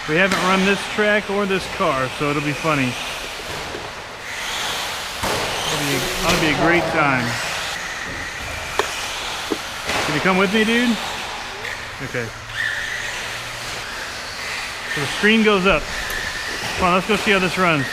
We haven't run this track or this car, so it'll be funny. It'll be a great time. Can you come with me, dude? Okay. So the screen goes up. Come on, let's go see how this runs.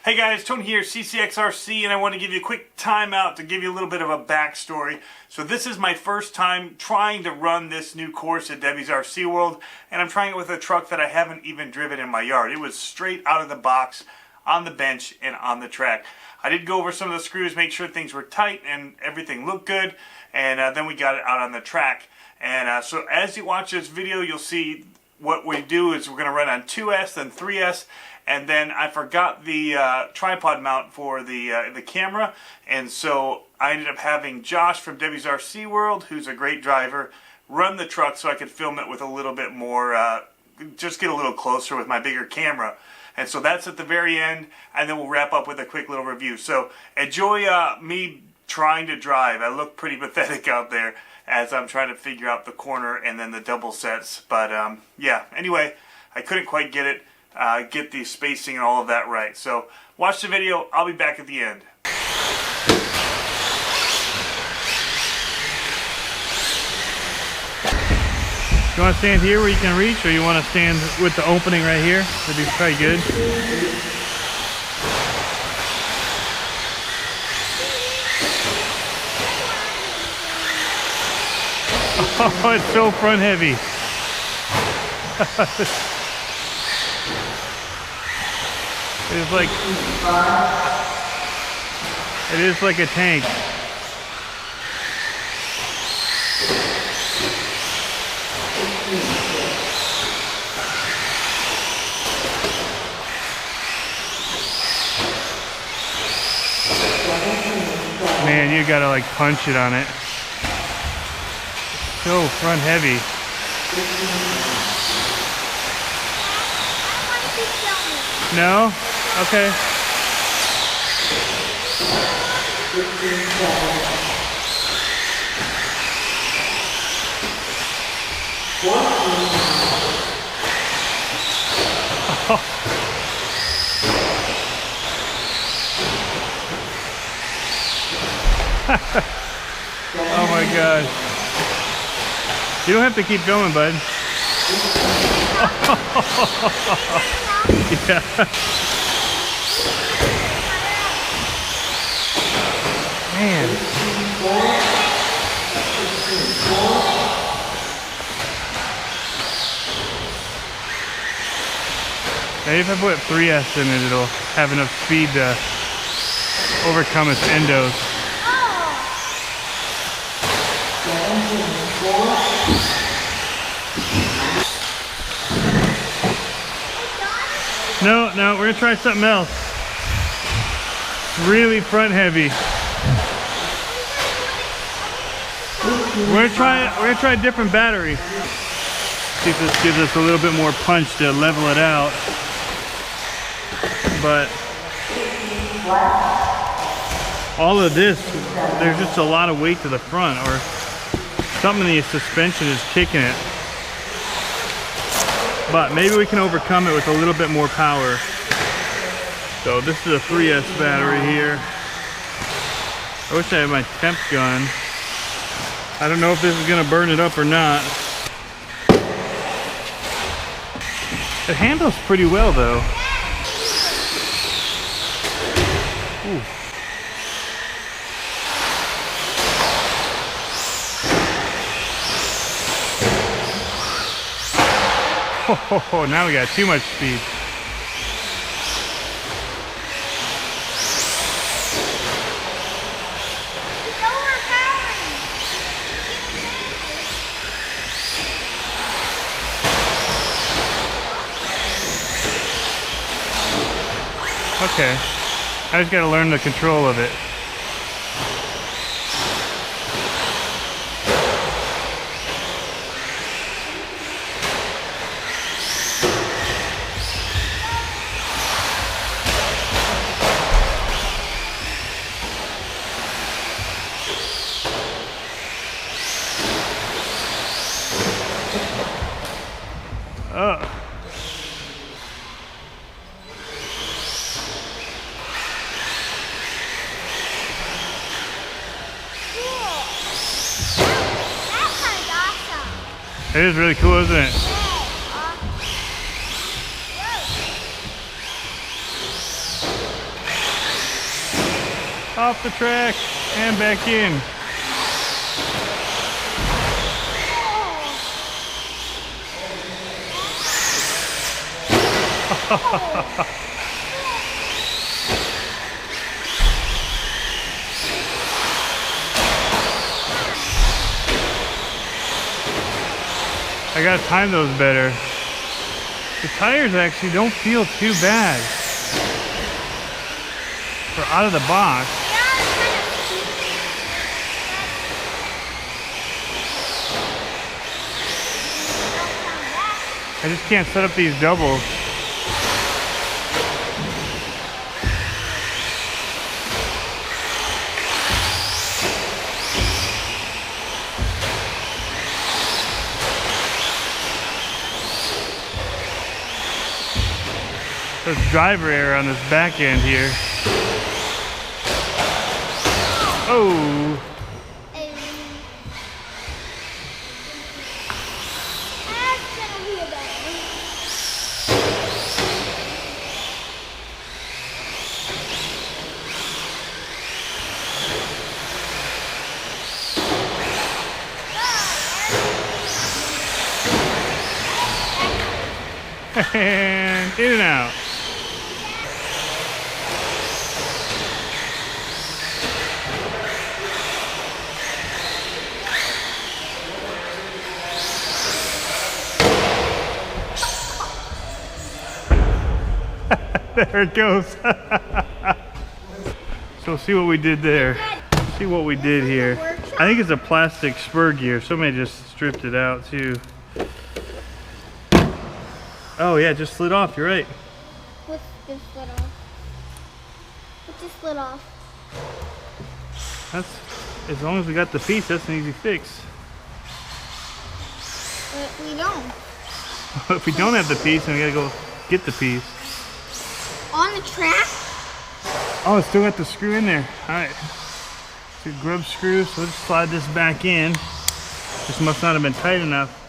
Hey guys, Tony here, CCxRC, and I want to give you a quick timeout to give you a little bit of a backstory. So this is my first time trying to run this new course at Debbie's RC World, and I'm trying it with a truck that I haven't even driven in my yard. It was straight out of the box, on the bench, and on the track. I did go over some of the screws, make sure things were tight and everything looked good, and then we got it out on the track. And so as you watch this video, you'll see what we do is we're going to run on 2S, then 3S, and then I forgot the tripod mount for the camera, and so I ended up having Josh from Debbie's RC World, who's a great driver, run the truck so I could film it with a little bit more, just get a little closer with my bigger camera. And so that's at the very end, and then we'll wrap up with a quick little review. So enjoy me trying to drive. I look pretty pathetic out there as I'm trying to figure out the corner and then the double sets. But yeah, anyway, I couldn't quite get it. Get the spacing and all of that right. So watch the video. I'll be back at the end. You want to stand here where you can reach, or you want to stand with the opening right here? That'd be probably good. Oh, it's so front heavy. It is like a tank. Man, you gotta like punch it on it. So front heavy. No? Okay. Oh my God. You don't have to keep going, bud. Yeah. Man. Maybe if I put 3S in it, it'll have enough speed to overcome its endos. No, we're gonna try something else. Really front heavy. We're gonna try a different battery. See if this gives us a little bit more punch to level it out. But all of this, there's just a lot of weight to the front, or something in the suspension is kicking it. But maybe we can overcome it with a little bit more power. So this is a 3S battery here. I wish I had my temp gun. I don't know if this is gonna burn it up or not. It handles pretty well though. Ooh. Oh, now we got too much speed. Okay, I just gotta learn the control of it. Oh. It is really cool, isn't it? Off the track and back in. I gotta time those better. The tires actually don't feel too bad for out of the box. I just can't set up these doubles. There's driver error on this back end here. Oh. And in and out. There it goes. So see what we did there. See what we did here. I think it's a plastic spur gear. Somebody just stripped it out too. Oh yeah, it just slid off. You're right. What's this slid off? What just slid off? That's, as long as we got the piece, that's an easy fix. But we don't. If we don't have the piece, then we gotta go get the piece. On the track? Oh, it's still got the screw in there. Alright. It's a grub screw, so let's slide this back in. This must not have been tight enough.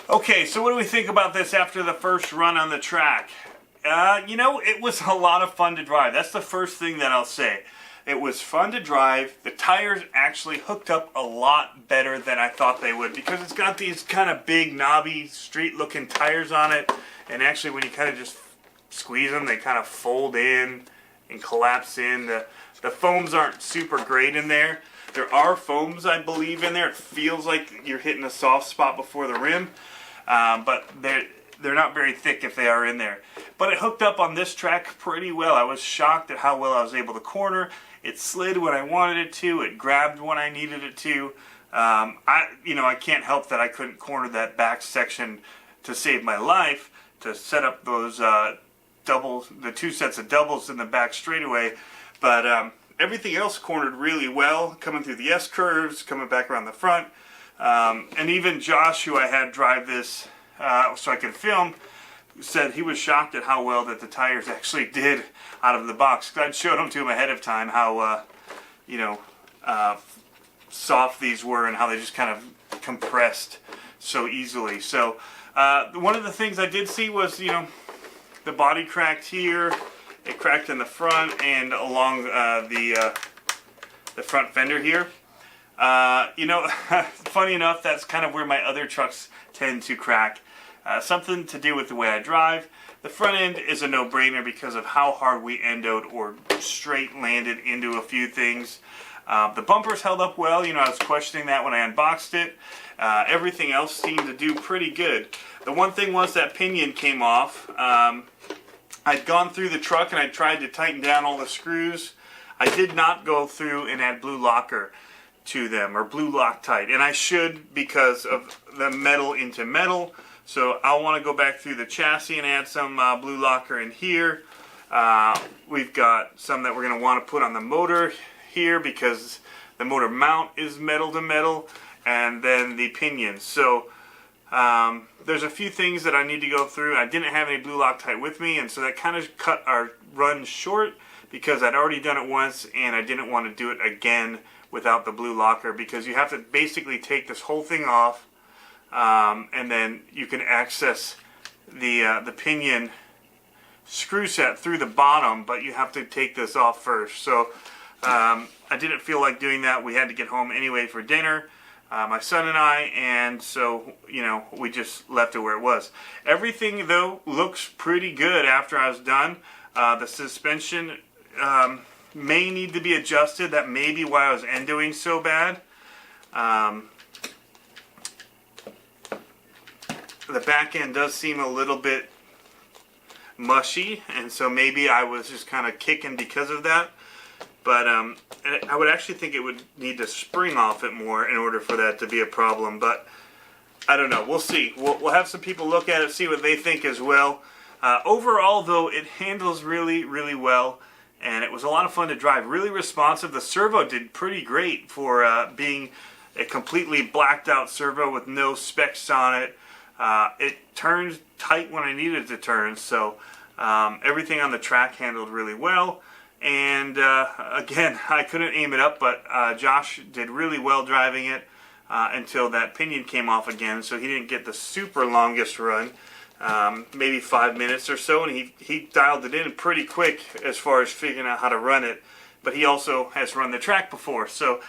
Okay, so what do we think about this after the first run on the track? You know, it was a lot of fun to drive. That's the first thing that I'll say. It was fun to drive. The tires actually hooked up a lot better than I thought they would because it's got these kind of big, knobby, street-looking tires on it. And actually, when you kind of just squeeze them, they kind of fold in and collapse in. The foams aren't super great in there. There are foams, I believe, in there. It feels like you're hitting a soft spot before the rim, but they're not very thick if they are in there. But it hooked up on this track pretty well. I was shocked at how well I was able to corner. It slid when I wanted it to. It grabbed when I needed it to. I can't help that I couldn't corner that back section to save my life to set up those doubles, the 2 sets of doubles in the back straightaway. But everything else cornered really well, coming through the S-curves, coming back around the front. And even Josh, who I had drive this so I could film, said he was shocked at how well that the tires actually did out of the box. I'd showed them to him ahead of time how, soft these were and how they just kind of compressed so easily. So one of the things I did see was, the body cracked here. It cracked in the front and along the front fender here. Funny enough, that's kind of where my other trucks tend to crack. Something to do with the way I drive. The front end is a no-brainer because of how hard we endoed or straight landed into a few things. The bumpers held up well. I was questioning that when I unboxed it. Everything else seemed to do pretty good. The one thing was that pinion came off. I'd gone through the truck and I tried to tighten down all the screws. I did not go through and add blue locker to them, or blue Loctite, and I should because of the metal into metal. So I'll want to go back through the chassis and add some blue locker in here. We've got some that we're going to want to put on the motor here because the motor mount is metal to metal, and then the pinions. So there's a few things that I need to go through. I didn't have any blue Loctite with me, and so that kind of cut our run short because I'd already done it once and I didn't want to do it again without the blue locker, because you have to basically take this whole thing off, and then you can access the pinion screw set through the bottom, but you have to take this off first. So I didn't feel like doing that. We had to get home anyway for dinner, my son and I, and so we just left it where it was. Everything though looks pretty good after I was done. The suspension may need to be adjusted. That may be why I was endoing so bad. The back end does seem a little bit mushy, and so maybe I was just kind of kicking because of that. But I would actually think it would need to spring off it more in order for that to be a problem. But I don't know. We'll see. We'll have some people look at it, see what they think as well. Overall, though, it handles really, really well. And it was a lot of fun to drive. Really responsive. The servo did pretty great for being a completely blacked out servo with no specs on it. It turned tight when I needed it to turn. So everything on the track handled really well. And again, I couldn't aim it up, but Josh did really well driving it until that pinion came off again. So he didn't get the super longest run. Maybe 5 minutes or so, and he dialed it in pretty quick as far as figuring out how to run it. But he also has run the track before. So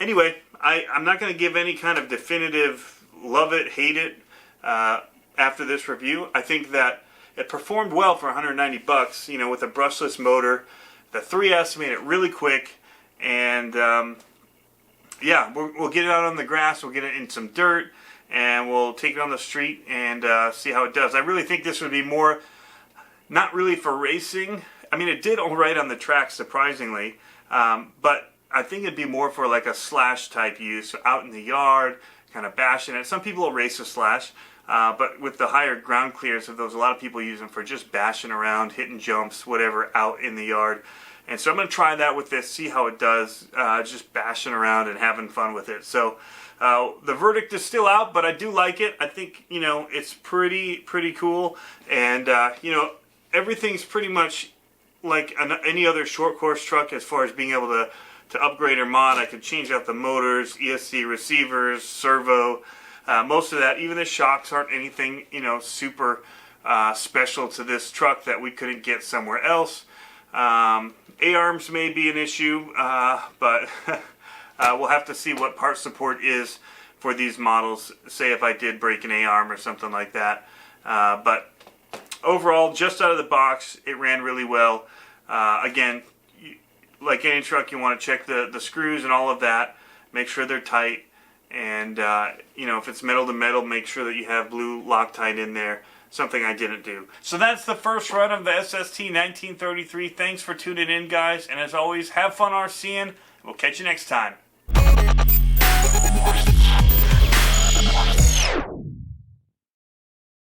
anyway, I'm not going to give any kind of definitive love it, hate it after this review. I think that it performed well for 190 bucks, with a brushless motor. The 3S made it really quick, and yeah, we'll get it out on the grass, we'll get it in some dirt, and we'll take it on the street and see how it does. I really think this would be more, not really for racing. I mean, it did all right on the track, surprisingly, but I think it'd be more for like a slash type use, out in the yard, kind of bashing it. Some people will race a slash, but with the higher ground clearance of those, a lot of people use them for just bashing around, hitting jumps, whatever, out in the yard. And so I'm going to try that with this, see how it does, just bashing around and having fun with it. So the verdict is still out, but I do like it. I think, it's pretty cool. And, everything's pretty much like any other short course truck as far as being able to upgrade or mod. I could change out the motors, ESC receivers, servo, most of that. Even the shocks aren't anything, super special to this truck that we couldn't get somewhere else. A-arms may be an issue, but we'll have to see what part support is for these models, say if I did break an A-arm or something like that. But overall, just out of the box, it ran really well. Again, like any truck, you want to check the screws and all of that. Make sure they're tight. And, you know, if it's metal to metal, make sure that you have blue Loctite in there. Something I didn't do. So that's the first run of the SST 1933. Thanks for tuning in, guys. And as always, have fun RCing. We'll catch you next time.